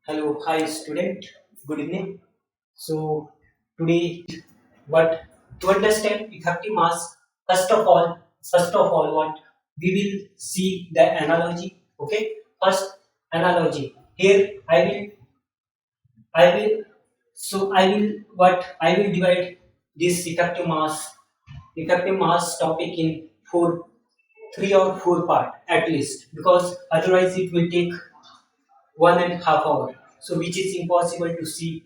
Hello, hi student. Good evening. So today, what to understand effective mass? First of all, what we will see the analogy. Okay. First analogy. Here I will. So I will what I will divide this effective mass topic in three or four part at least, because otherwise it will take 1.5 hour, so which is impossible to see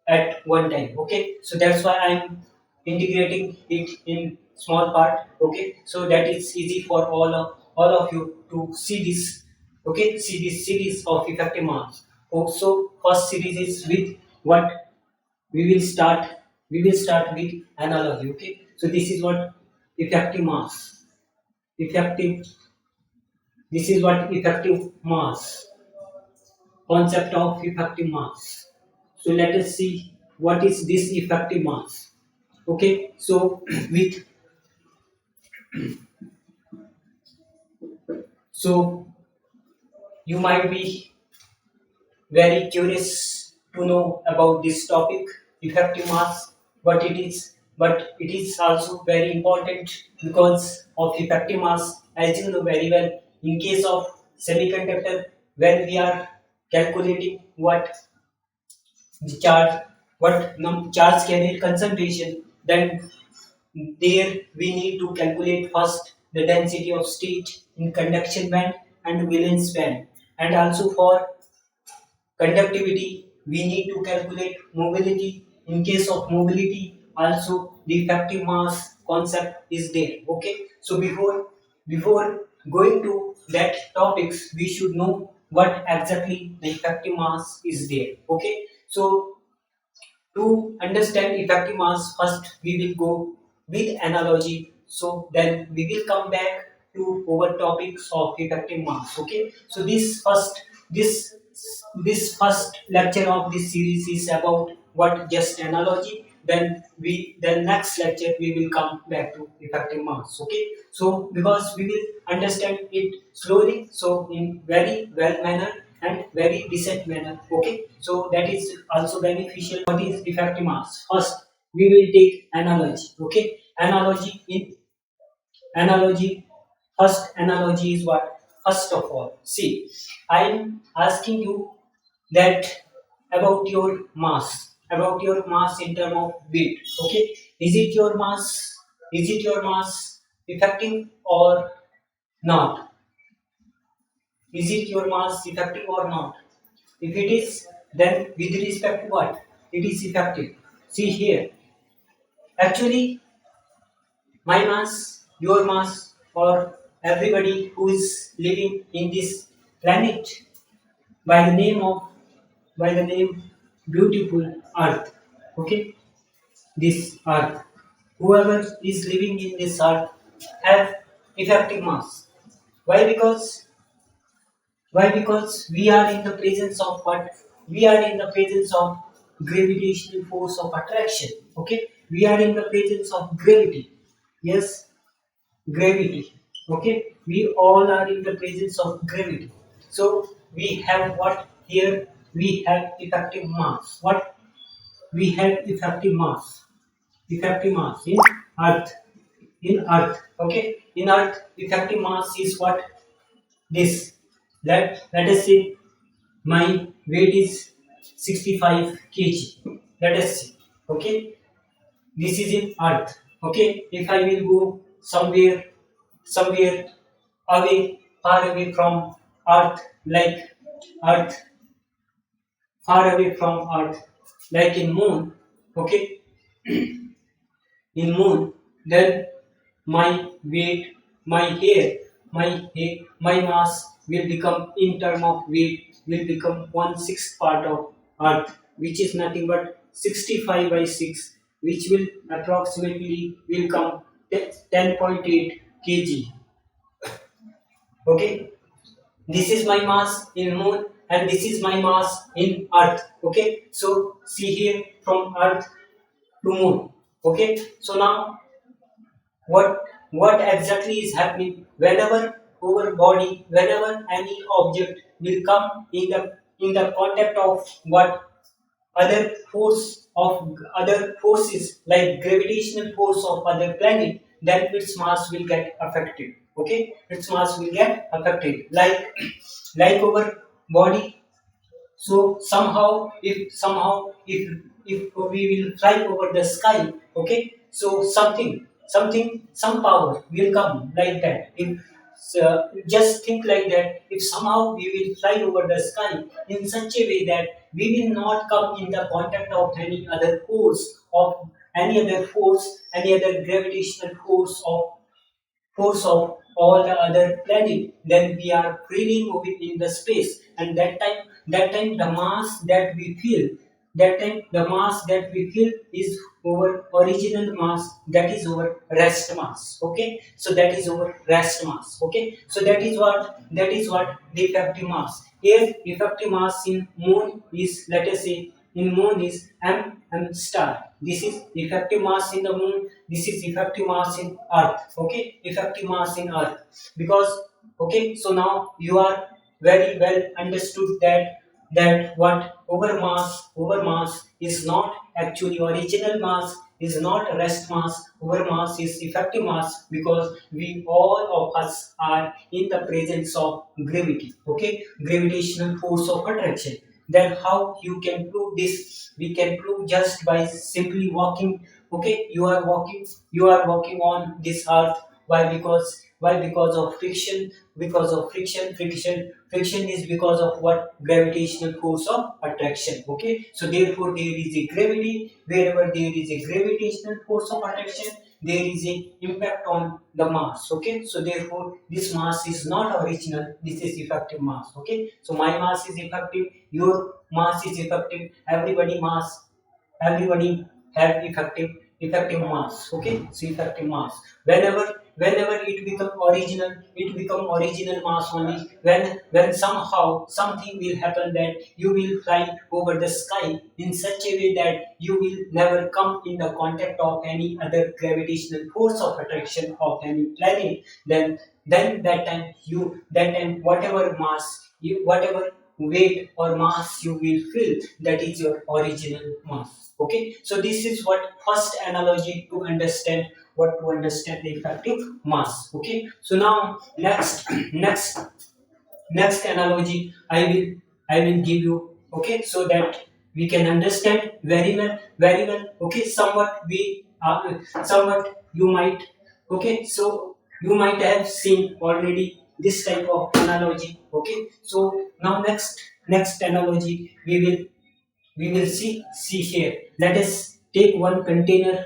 at one time. Okay, so that's why I'm integrating it in small part. Okay, so that it's easy for all of you to see this. Okay, see this series of effective mass. Also, first series is with what we will start. We will start with analogy. Okay, so this is what effective mass. Effective. This is what effective mass. Concept of effective mass. So let us see what is this effective mass. Okay, so with so you might be very curious to know about this topic, effective mass, what it is, but it is also very important because of effective mass. As you know very well, in case of semiconductor, when we are calculating what the charge, charge carrier concentration, then there we need to calculate first the density of state in conduction band and valence band, and also for conductivity we need to calculate mobility. In case of mobility, also the effective mass concept is there. Okay, so before going to that topics, we should know what exactly the effective mass is there. Okay, so to understand effective mass, first we will go with analogy. So then we will come back to our topics of effective mass. Okay. So this this first lecture of this series is about what just analogy. Then next lecture we will come back to effective mass. Okay. So because we will understand it slowly, so in very well manner and very decent manner. Okay, so that is also beneficial. What is effective mass? First we will take analogy. Okay, analogy. First analogy is what? First of all, see, I am asking you that about your mass in term of weight. Okay, is it your mass? Is it your mass effective or not? Is it your mass effective or not? If it is, then with respect to what? It is effective. See here, actually, my mass, your mass, or everybody who is living in this planet by the name of by the name beautiful earth. Okay, this earth. Whoever is living in this earth have effective mass. Why? Why? Because we are in the presence of what? We are in the presence of gravitational force of attraction. Okay? We are in the presence of gravity. Yes, gravity. Okay? We all are in the presence of gravity. So we have what here? We have effective mass. What? We have effective mass. Effective mass in Earth. In Earth. Okay? In Earth, effective mass is what? This. Let us say my weight is 65 kg. Let us see. Okay, this is in earth. Okay, if I will go somewhere away, far away from earth, like earth, far away from earth, like in moon. Okay, in moon, then my weight, my mass will become, in term of weight, will become 1/6 part of Earth, which is nothing but 65 by 6, which will approximately will come 10.8 kg. Okay, this is my mass in moon and this is my mass in Earth. Okay, so see here from Earth to moon. Okay, so now what exactly is happening whenever our body, whenever any object will come in the contact of what other forces like gravitational force of other planet, then its mass will get affected. Okay, its mass will get affected, like our body. So if we will fly over the sky, okay, so some power will come like that. If just think like that, if somehow we will fly over the sky in such a way that we will not come in the contact of any other gravitational force of all the other planet, then we are freely moving in the space, and that time the mass that we feel is our original mass, that is our rest mass. Okay, so that is our rest mass. Okay, so that is what the effective mass. Here effective mass in moon is, let us say, in moon is m star. This is effective mass in the moon, this is effective mass in earth. Okay, effective mass in earth. Because, okay, so now you are very well understood that what over mass is not actually original mass, is not rest mass. Over mass is effective mass, because we all of us are in the presence of gravity. Okay, gravitational force of attraction. Then how you can prove this? We can prove just by simply walking. Okay, you are walking on this earth. Why? Because of friction. Because of friction is because of what? Gravitational force of attraction. Okay, so therefore there is a gravity. Wherever there is a gravitational force of attraction, there is a impact on the mass. Okay, so therefore this mass is not original, this is effective mass. Okay, so my mass is effective, your mass is effective, everybody have effective mass. Okay, so effective mass, whenever it become original mass only when somehow something will happen that you will fly over the sky in such a way that you will never come in the contact of any other gravitational force of attraction of any planet. Then that time whatever mass, whatever weight or mass you will feel, that is your original mass. Okay, so this is what first analogy to understand, the effective mass. Okay, so now next analogy I will give you. Okay, so that we can understand very well. Okay, somewhat you might, okay, so you might have seen already this type of analogy. Okay, so now next analogy we will see here. Let us take one container.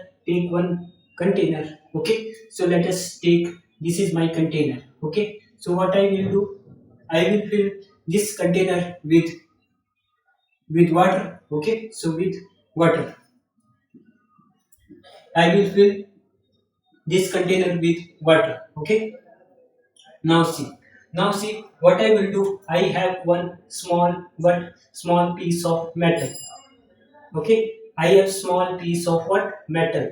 Okay, so let us take, this is my container. Okay, so what I will do, I will fill this container with water. Okay, so with water I will fill this container with water. Okay, now see, what I will do. I have one small piece of metal. Okay, I have small piece of what? Metal.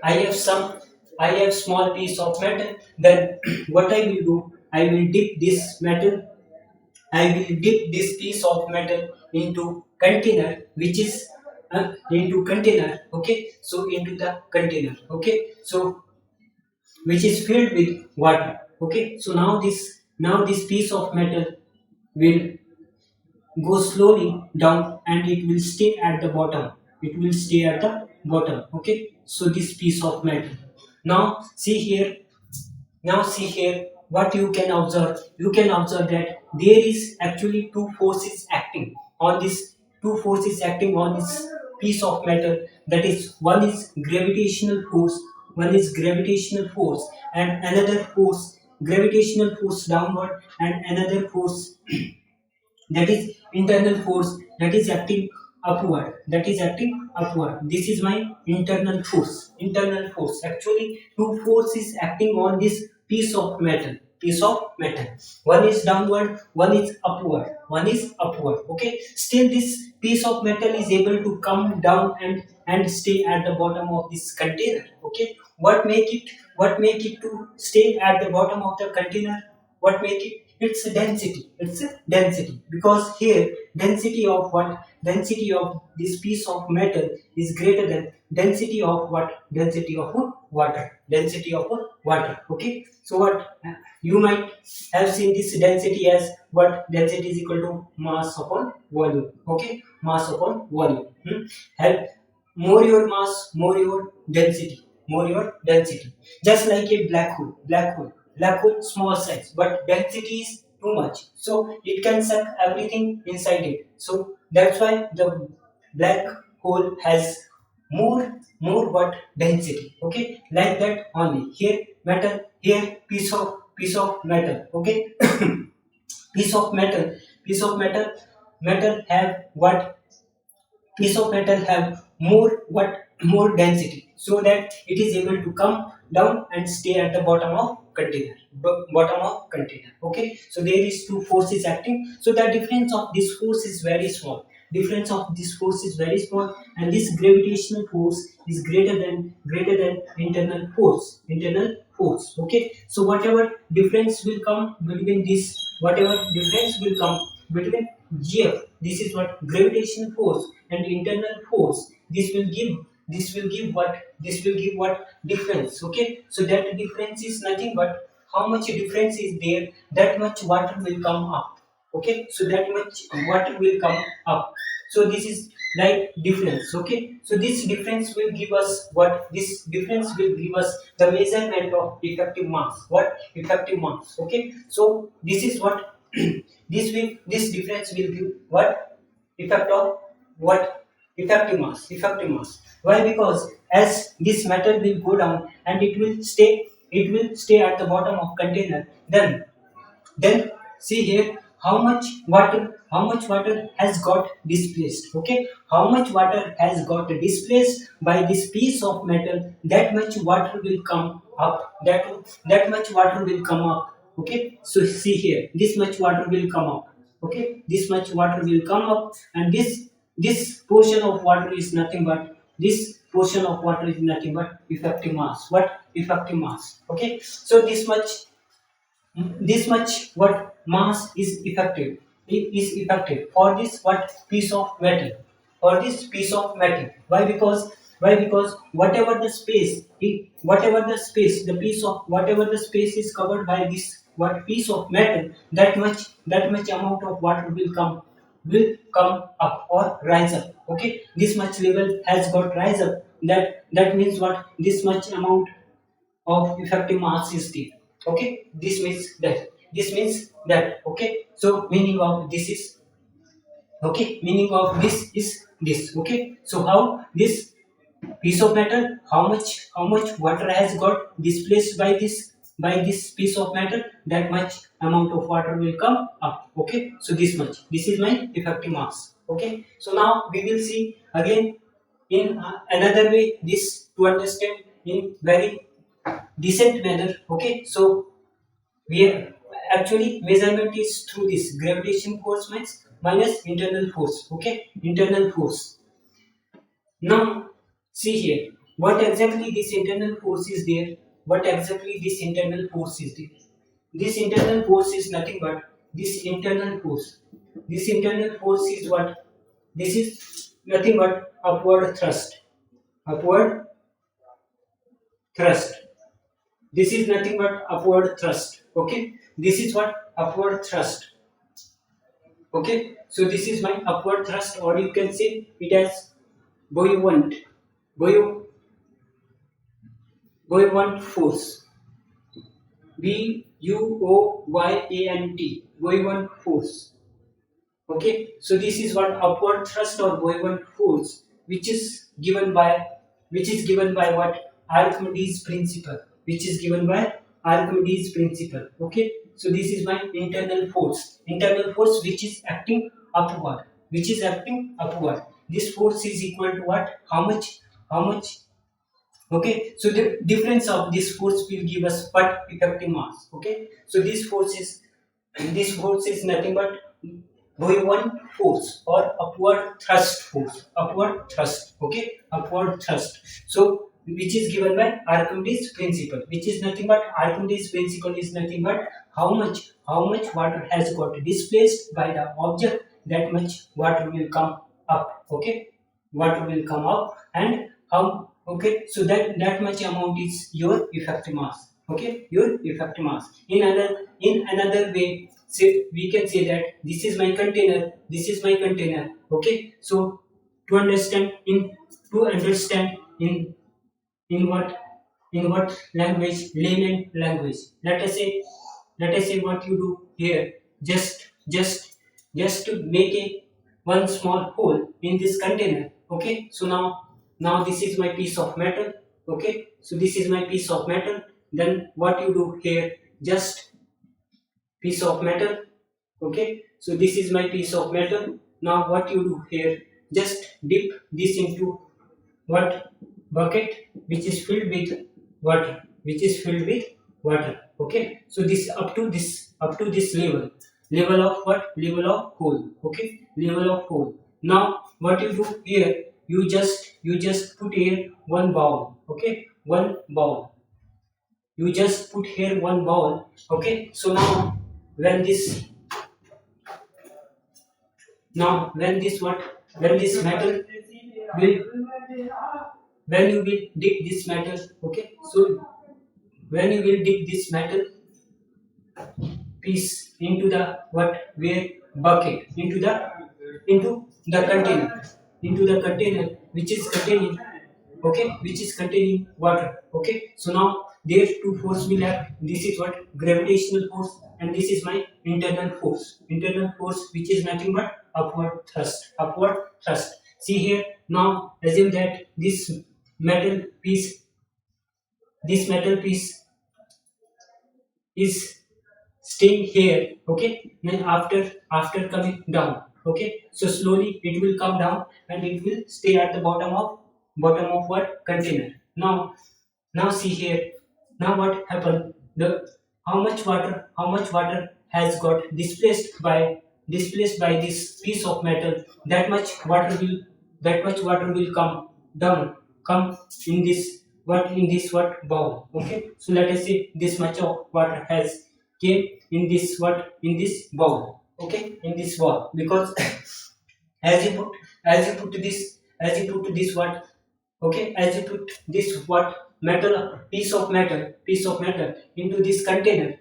I have some I have small piece of metal. Then what I will do, I will dip this piece of metal into container, which is into container. Okay, so into the container. Okay, so which is filled with water. Okay, so now this piece of metal will go slowly down, and it will stay at the bottom. Okay, so this piece of metal. Now see here. What you can observe that there is actually two forces acting on this piece of metal. That is, one is gravitational force, and another force, gravitational force downward, and another force, that is internal force, that is acting upward. This is my internal force. Actually two forces acting on this piece of metal. One is downward, one is upward. Okay, still this piece of metal is able to come down and stay at the bottom of this container. Okay, what make it to stay at the bottom of the container? what make it? It's a density. It's a density, because here density of what? Density of this piece of metal is greater than density of what? Density of water. Density of water. Okay. So what? You might have seen this density as what? Density is equal to mass upon volume. Okay. Mass upon volume. Have more your mass, more your density, more your density. Just like a black hole small size, but density is too much, so it can suck everything inside it. So that's why the black hole has more what? Density. Okay, like that only. Here metal, here piece of metal. Okay, piece of metal, piece of metal have what? Piece of metal have more density, so that it is able to come down and stay at the bottom of container. Bottom of container. Okay, so there is two forces acting, so the difference of this force is very small. Difference of this force is very small, and this gravitational force is greater than internal force. Okay, so whatever difference will come between this, whatever difference will come between GF, this is what? Gravitational force, and internal force, this will give what? This will give what? Difference. Okay, so that difference is nothing but how much difference is there, that much water will come up. Okay, so that much water will come up. So this is like difference. Okay, so this difference will give us what? This difference will give us the measurement of effective mass. What? Effective mass. Okay, so this is what? This difference will give what? Effect of what? Effective mass. Why? Because as this metal will go down and it will stay at the bottom of container, then see here how much water has got displaced. Okay, how much water has got displaced by this piece of metal, that much water will come up. That much water will come up. Okay, so see here, this much water will come up. Okay, this much water will come up, and this portion of water is nothing but effective mass. What? Effective mass. Okay, so this much what? Mass is effective. It is effective for this what? Piece of metal. For this piece of metal. Why? Because whatever the space, the piece of whatever the space is covered by this what? Piece of metal, that much amount of water will come up or rise up. Okay, this much level has got rise up. That means what? This much amount of effective mass is there. Okay, this means that. Okay, so meaning of this is this. Okay, so how this piece of metal, how much water has got displaced by this piece of metal, that much amount of water will come up. Okay, so this is my effective mass. Okay, so now we will see again in another way this to understand in very decent manner. Okay, so we are actually measurement is through this gravitation force minus internal force. Okay, internal force. Now see here, what exactly this internal force is there. What exactly this internal force is there. This internal force is nothing but this internal force. This internal force is what? This is nothing but upward thrust. Upward thrust. This is nothing but upward thrust. Okay, this is what? Upward thrust. Okay, so this is my upward thrust, or you can say it as buoyant buoy- buoyant force. buoyant, buoyant force. Okay, so this is what? Upward thrust or buoyant force, which is given by what? Archimedes principle. Okay, so this is my internal force. Internal force which is acting upward. This force is equal to what? How much? Okay, so the difference of this force will give us what? Effective mass. Okay, so this force is nothing but buoyant force or upward thrust force. Upward thrust. Okay, upward thrust. So which is given by Archimedes principle, which is nothing but Archimedes principle is nothing but how much water has got displaced by the object, that much water will come up. Okay, water will come up, and how, okay, so that much amount is your effective mass. Okay, your effective mass. In another way, say, we can say that this is my container, this is my container. Okay, so to understand in in what language, layman language, let us say what you do here, just to make a one small hole in this container. Okay, so now this is my piece of metal. Okay, so this is my piece of metal. Then what you do here, just piece of metal. Okay, so this is my piece of metal. Now what you do here, just dip this into what bucket which is filled with water, which is filled with water. Okay, so this up to this level of what, level of hole. Okay, level of hole. Now what you do here, you just put here one bowl. Okay, one bowl, you just put here one bowl. Okay, so when this when this what, when this metal will, when you will dip this metal. Okay, so when you will dip this metal piece into the what, where, bucket, into the container, which is containing, okay, which is containing water. Okay, so now there two force will act. This is what, gravitational force, and this is my internal force, which is nothing but upward thrust. See here, now assume that metal piece this metal piece is staying here. Okay, then after coming down. Okay, so slowly it will come down, and it will stay at the bottom of what, container. Now see here, now what happened, the how much water has got displaced by this piece of metal, that much water will come down, come in this what bowl. Okay, so let us say this much of water has came in this bowl. Okay, in this bowl, because as you put this what, okay, as you put this what, metal, piece of metal into this container,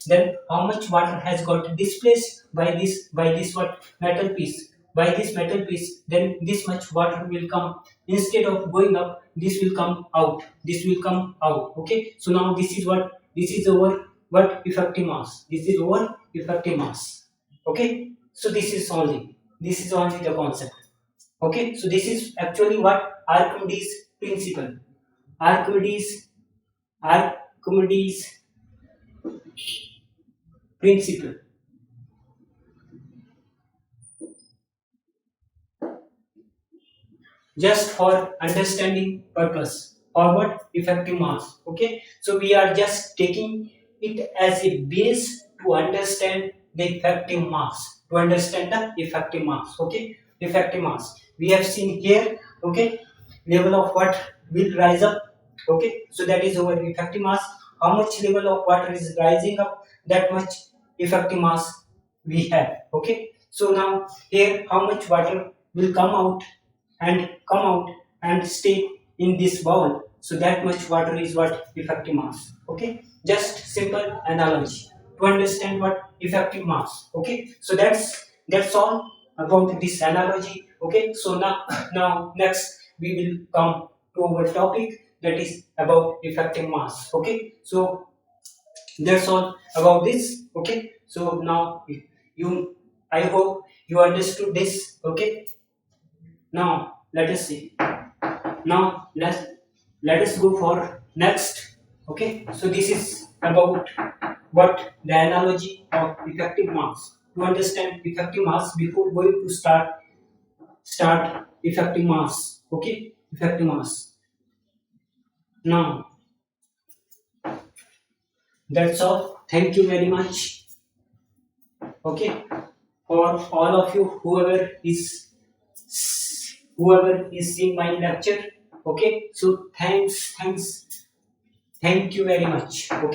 then how much water has got displaced by this what, metal piece, then this much water will come, instead of going up, this will come out. Okay, so now this is our what, effective mass, okay. So this is only the concept. Okay, so this is actually what, Archimedes principle. Archimedes archimedes principle, just for understanding purpose, or what, effective mass. Okay, so we are just taking it as a base to understand the effective mass, okay, effective mass we have seen here. Okay, level of what will rise up. Okay, so that is our effective mass. How much level of water is rising up, that much effective mass we have. Okay, so now here, how much water will come out and stay in this bowl, so that much water is what, effective mass. Okay, just simple analogy to understand what, effective mass. Okay, so that's all about this analogy. Okay, so now next we will come to our topic, that is about effective mass. Okay, so that's all about this. Okay, so now you I hope you understood this. Okay, now let us see. Now let us go for next. Okay, so this is about what, the analogy of effective mass. To understand effective mass, before going to start effective mass. Okay, effective mass. Now that's all. Thank you very much. Okay, for all of you, whoever is seeing my lecture. Okay, so thank you very much. Okay.